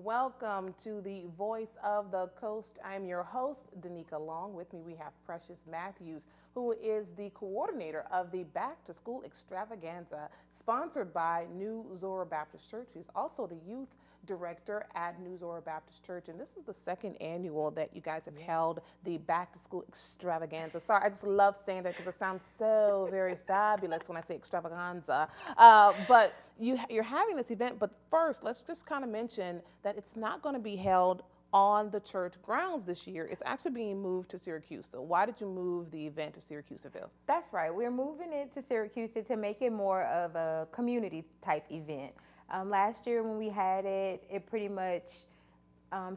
Welcome to the Voice of the Coast. I'm your host, Danica. Along with me, we have Precious Matthews, who is the coordinator of the Back to School Extravaganza, sponsored by New Zora Baptist Church. She's also the youth director at New Zora Baptist Church, and this is the second annual that you guys have held the Back to School Extravaganza. Sorry, I just love saying that because it sounds so very fabulous when I say extravaganza. But you're having this event, but first, let's just kind of mention that it's not going to be held on the church grounds this year. It's actually being moved to Syracuse. So why did you move the event to Syracuseville? That's right. We're moving it to Syracuse to make it more of a community type event. Last year when we had it, it pretty much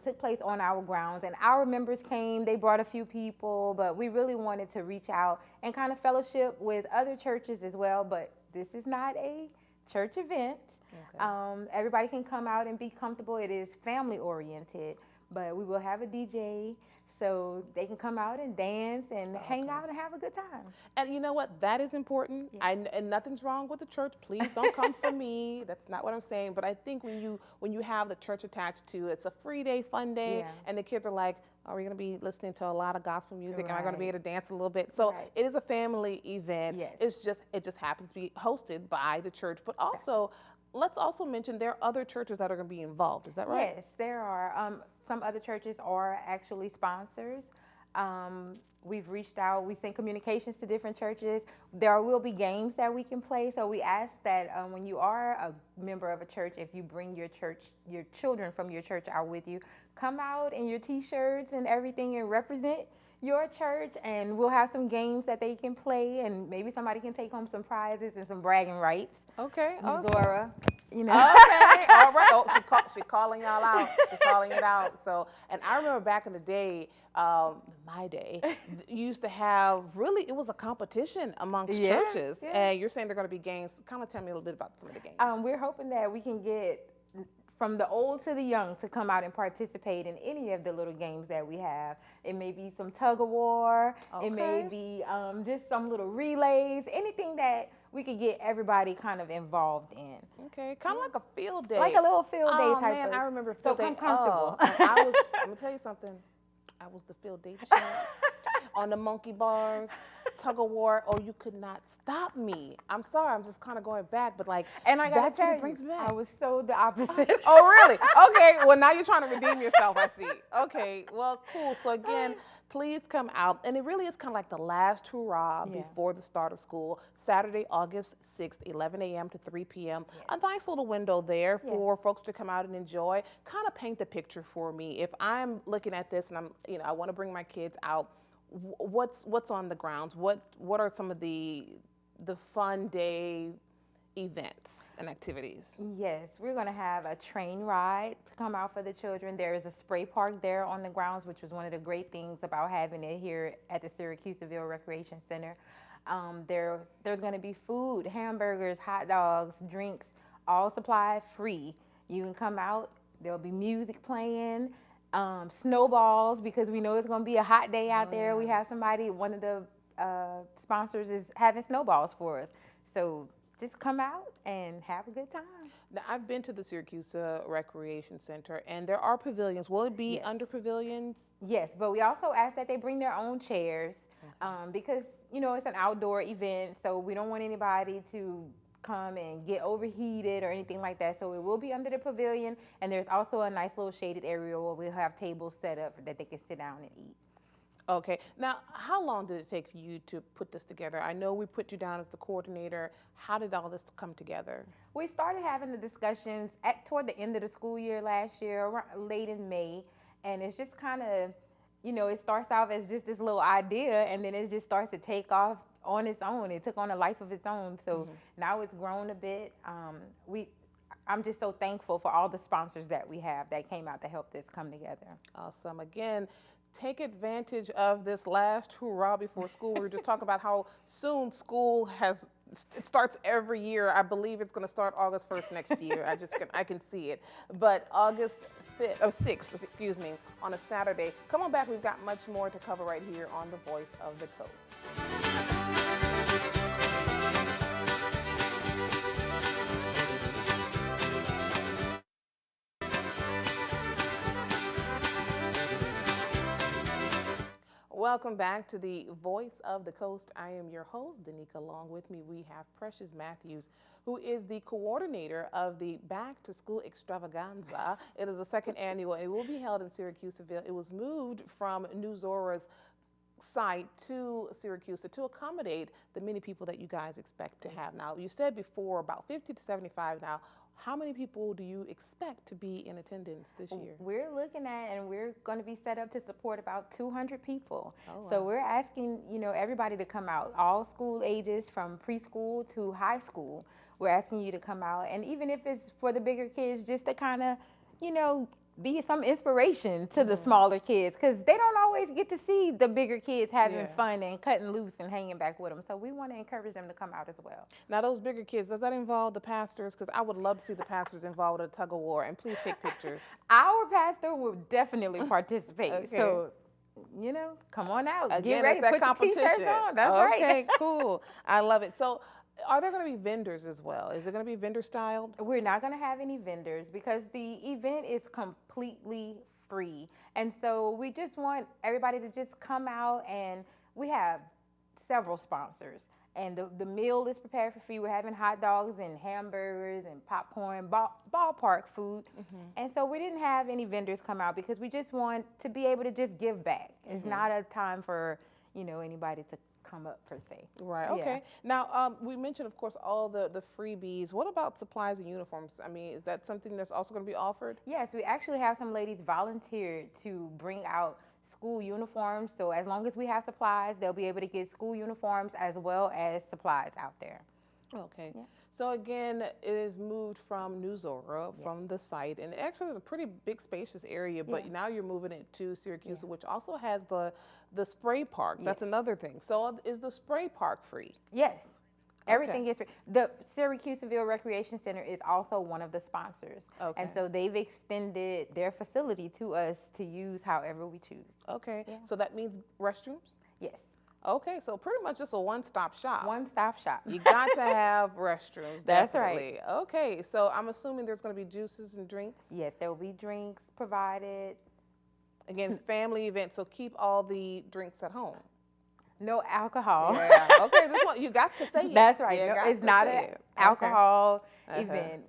took place on our grounds, and our members came. They brought a few people, but we really wanted to reach out and kind of fellowship with other churches as well. But this is not a church event. Okay. Everybody can come out and be comfortable. It is family oriented, but we will have a DJ so they can come out and dance and hang out and have a good time. And you know what? That is important. Yeah. And nothing's wrong with the church. Please don't come for me. That's not what I'm saying. But I think when you have the church attached to it, it's a free day, fun day, and the kids are like, are we going to be listening to a lot of gospel music? Am I going to be able to dance a little bit? So it is a family event. Yes. It just happens to be hosted by the church. But also, let's also mention there are other churches that are going to be involved. Is that right? Yes, there are. Some other churches are actually sponsors. We've reached out. We send communications to different churches. There will be games that we can play. So we ask that when you are a member of a church, if you bring your children from your church out with you, come out in your T-shirts and everything and represent your church, and we'll have some games that they can play, and maybe somebody can take home some prizes and some bragging rights. Okay. Zora, you know. Okay. All right. Oh, she's calling y'all out. She's calling it out. So, and I remember back in the day, my day, you used to have it was a competition amongst churches. Yeah. And you're saying they're going to be games. Kind of tell me a little bit about some of the games. We're hoping that we can get from the old to the young to come out and participate in any of the little games that we have. It may be some tug of war. Okay. It may be just some little relays, anything that we could get everybody kind of involved in. Okay, kind of like a field day. Like a little field day type man, of. I remember field day. So comfortable. I'm gonna tell you something. I was the field day champ on the monkey bars, tug of war. Oh, you could not stop me. I'm sorry, I'm just kind of going back, but like, and I gotta that's tell what you, brings me back. I was so the opposite. Oh, really? Okay, well, now you're trying to redeem yourself, I see. Okay, well, cool. So again, please come out. And it really is kind of like the last hurrah before the start of school. Saturday, August 6th, 11 a.m. to 3 p.m. Yes. A nice little window there for folks to come out and enjoy. Kind of paint the picture for me. If I'm looking at this and I want to bring my kids out, what's on the grounds? What are some of the fun day events and activities? Yes, we're going to have a train ride to come out for the children. There is a spray park there on the grounds, which was one of the great things about having it here at the Syracuseville Recreation Center. There's going to be food, hamburgers, hot dogs, drinks, all supplied free. You can come out. There'll be music playing, snowballs, because we know it's going to be a hot day out there. We have one of the sponsors is having snowballs for us. So just come out and have a good time. Now, I've been to the Syracuse Recreation Center, and there are pavilions. Will it be under pavilions? Yes, but we also ask that they bring their own chairs because, it's an outdoor event, so we don't want anybody to come and get overheated or anything like that. So it will be under the pavilion, and there's also a nice little shaded area where we'll have tables set up that they can sit down and eat. Okay. Now, how long did it take for you to put this together? I know we put you down as the coordinator. How did all this come together? We started having the discussions toward the end of the school year last year, late in May, and it's just kind of, it starts off as just this little idea, and then it just starts to take off on its own. It took on a life of its own, so now it's grown a bit. I'm just so thankful for all the sponsors that we have that came out to help this come together. Awesome. Again, take advantage of this last hurrah before school. We were just talking about how soon school it starts every year. I believe it's going to start August 1st next year. I can see it. But August 6th, excuse me, on a Saturday. Come on back. We've got much more to cover right here on The Voice of the Coast. Welcome back to the Voice of the Coast. I am your host, Danica. Along with me, we have Precious Matthews, who is the coordinator of the Back to School Extravaganza. It is the second annual. It will be held in Syracusaville. It was moved from New Zora's site to Syracuse to accommodate the many people that you guys expect to have. Now, you said before about 50 to 75 now. How many people do you expect to be in attendance this year? We're looking at, and we're going to be set up to support about 200 people. Oh, wow. So we're asking, everybody to come out, all school ages from preschool to high school. We're asking you to come out, and even if it's for the bigger kids, just to kind of, be some inspiration to the smaller kids, because they don't always get to see the bigger kids having fun and cutting loose and hanging back with them. So we want to encourage them to come out as well. Now, those bigger kids, does that involve the pastors? Because I would love to see the pastors involved in a tug of war, and please take pictures. Our pastor will definitely participate. Okay. So, come on out. Again, Get ready. that Put your t-shirts on. That's right. Okay, cool. I love it. So, are there going to be vendors as well? Is it going to be vendor styled? We're not going to have any vendors because the event is completely free. And so we just want everybody to just come out, and we have several sponsors. And the meal is prepared for free. We're having hot dogs and hamburgers and popcorn, ballpark food. And so we didn't have any vendors come out because we just want to be able to just give back. It's not a time for, anybody to come up per se. Right, okay. Yeah. Now, we mentioned, of course, all the freebies. What about supplies and uniforms? I mean, is that something that's also going to be offered? Yes, we actually have some ladies volunteered to bring out school uniforms. So as long as we have supplies, they'll be able to get school uniforms as well as supplies out there. Okay. Yeah. So again, it is moved from New Zora, from the site, and actually it's a pretty big spacious area, but now you're moving it to Syracuse, which also has the spray park. That's another thing. So is the spray park free? Yes. Everything is free. The Syracusaville Recreation Center is also one of the sponsors. Okay. And so they've extended their facility to us to use however we choose. Okay. Yeah. So that means restrooms? Yes. Okay, so pretty much just a one-stop shop. One-stop shop. You got to have restrooms. That's definitely. Right. Okay, so I'm assuming there's going to be juices and drinks? Yes, there will be drinks provided. Again, family event, so keep all the drinks at home. No alcohol. Yeah. Okay, this one you got to say it. That's right. No, it's not an alcohol event.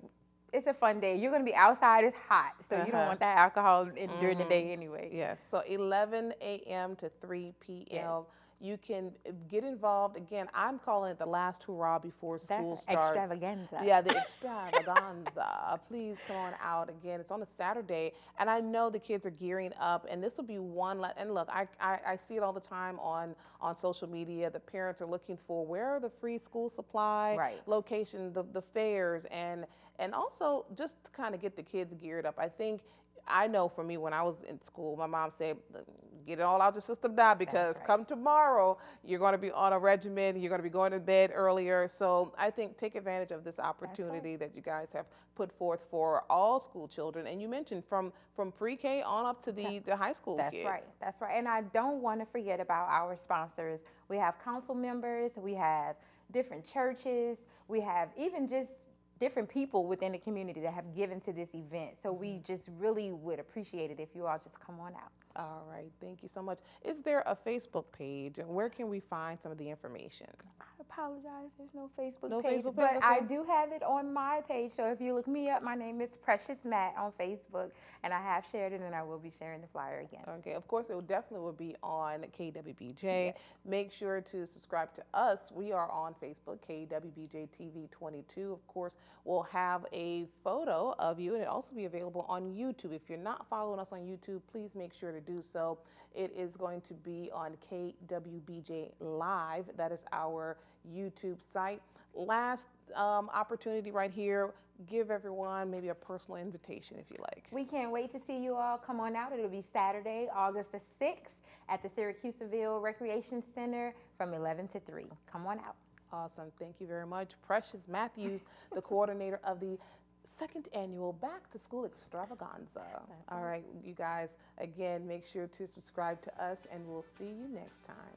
It's a fun day. You're going to be outside. It's hot, so you don't want that alcohol during the day anyway. Yes. So 11 a.m. to 3 p.m. Yes. You can get involved. Again, I'm calling it the last hurrah before school starts. Extravaganza. Yeah, the extravaganza. Please come on out. Again, it's on a Saturday, and I know the kids are gearing up, and this will be one. And look, I see it all the time on social media. The parents are looking for where are the free school supply location, the fairs, and also just to kind of get the kids geared up. I know for me, when I was in school, my mom said, get it all out your system now, because come tomorrow, you're going to be on a regimen, you're going to be going to bed earlier. So I think take advantage of this opportunity that you guys have put forth for all school children. And you mentioned from pre-K on up to the high school kids. That's right. And I don't want to forget about our sponsors. We have council members, we have different churches, we have even just different people within the community that have given to this event. So we just really would appreciate it if you all just come on out. All right, thank you so much. Is there a Facebook page, and where can we find some of the information? I apologize, there's no Facebook No page, Facebook page, but okay. I do have it on my page. So if you look me up, my name is Precious Matt on Facebook, and I have shared it, and I will be sharing the flyer again. Okay, of course, it definitely will be on KWBJ. Yes. Make sure to subscribe to us. We are on Facebook, KWBJ TV 22. Of course, we'll have a photo of you, and it'll also be available on YouTube. If you're not following us on YouTube, please make sure to do so. It is going to be on KWBJ Live. That is our YouTube site. Last opportunity right here. Give everyone maybe a personal invitation if you like. We can't wait to see you all. Come on out. It'll be Saturday, August the 6th at the Syracusaville Recreation Center from 11 to 3. Come on out. Awesome. Thank you very much. Precious Matthews, the coordinator of the second annual Back to School Extravaganza. All right, you guys, again, make sure to subscribe to us, and we'll see you next time.